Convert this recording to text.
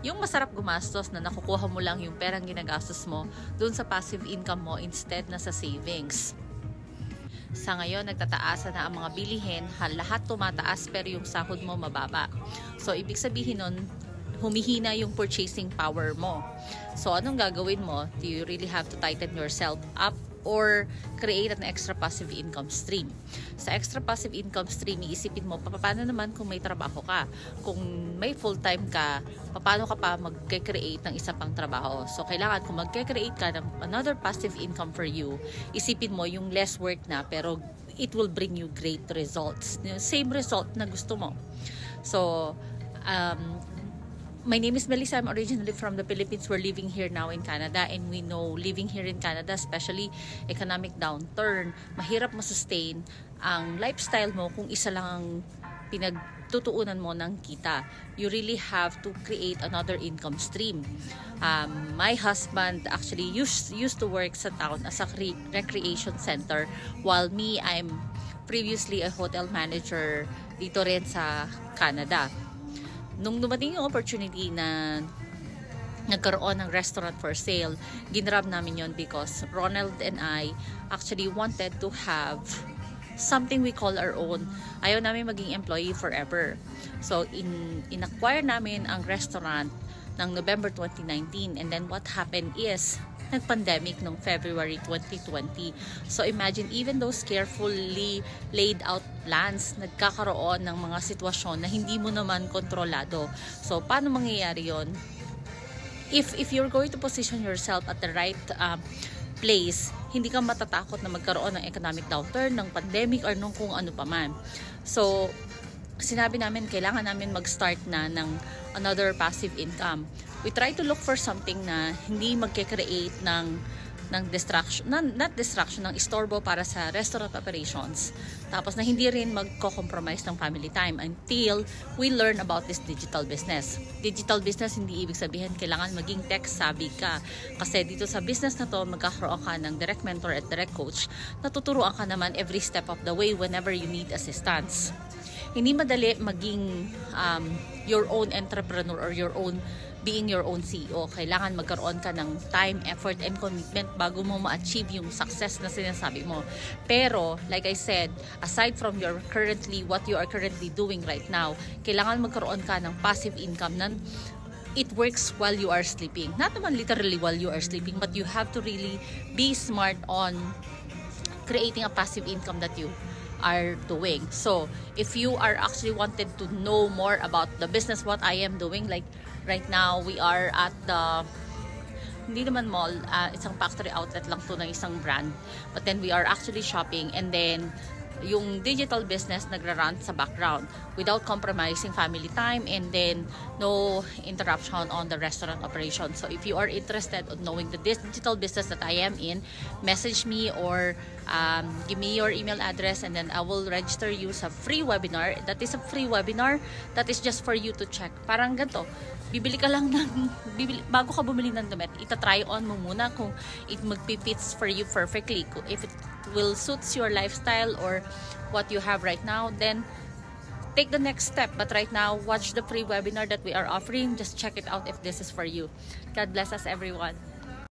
Yung masarap gumastos na nakukuha mo lang yung perang ginagastos mo dun sa passive income mo instead na sa savings. Sa ngayon, nagtataasa na ang mga bilihin, lahat tumataas pero yung sahod mo mababa. So, ibig sabihin nun, humihina yung purchasing power mo. So, anong gagawin mo? Do you really have to tighten yourself up or create an extra passive income stream? Sa extra passive income stream, iisipin mo, paano naman kung may trabaho ka? Kung may full-time ka, paano ka pa mag-create ng isa pang trabaho? So, kailangan kung mag-create ka ng another passive income for you, isipin mo yung less work na pero it will bring you great results. Yung same result na gusto mo. So, my name is Melissa. I'm originally from the Philippines. We're living here now in Canada, and we know living here in Canada, especially economic downturn, mahirap ma-sustain ang lifestyle mo kung isa lang ang pinagtutuunan mo ng kita. You really have to create another income stream. My husband actually used to work sa town as a recreation center, while me, I'm previously a hotel manager dito rin sa Canada. Nung dumating yung opportunity na nagkaroon ng restaurant for sale, ginrab namin yon because Ronald and I actually wanted to have something we call our own. Ayaw namin maging employee forever. So, in-acquire namin ang restaurant ng November 2019, and then what happened is nag-pandemic noong February 2020. So imagine, even those carefully laid out plans, nagkakaroon ng mga sitwasyon na hindi mo naman kontrolado. So paano mangyayari yon? If you're going to position yourself at the right place, hindi ka matatakot na magkaroon ng economic downturn, ng pandemic, or nung kung ano pa man. So sinabi namin, kailangan namin mag-start na ng another passive income. We try to look for something na hindi magke-create ng distraction, not distraction, ng istorbo para sa restaurant operations. Tapos na hindi rin magko-compromise ng family time until we learn about this digital business. Digital business, hindi ibig sabihin kailangan maging tech savvy ka. Kasi dito sa business na to, magkakaroon ka ng direct mentor at direct coach. Natuturuan ka naman every step of the way whenever you need assistance. Hindi madali maging your own entrepreneur or being your own CEO. Kailangan magkaroon ka ng time, effort, and commitment bago mo ma-achieve yung success na sinasabi mo. Pero, like I said, aside from what you are currently doing right now, kailangan magkaroon ka ng passive income na it works while you are sleeping. Not naman literally while you are sleeping, but you have to really be smart on creating a passive income that you are doing. So, if you are actually wanted to know more about the business, what I am doing, like right now, we are at the, hindi naman mall, isang factory outlet lang to ng isang brand. But then we are actually shopping, and then yung digital business nagra-run sa background without compromising family time, and then no interruption on the restaurant operation. So if you are interested in knowing the digital business that I am in, message me or give me your email address, and then I will register you sa free webinar. That is a free webinar that is just for you to check. Parang ganito, bibili ka lang bago ka bumili ng damit, ita-try on mo muna kung it magpipits for you perfectly. If it will suits your lifestyle or what you have right now, then take the next step. But right now, watch the free webinar that we are offering. Just check it out if this is for you. God bless us, everyone.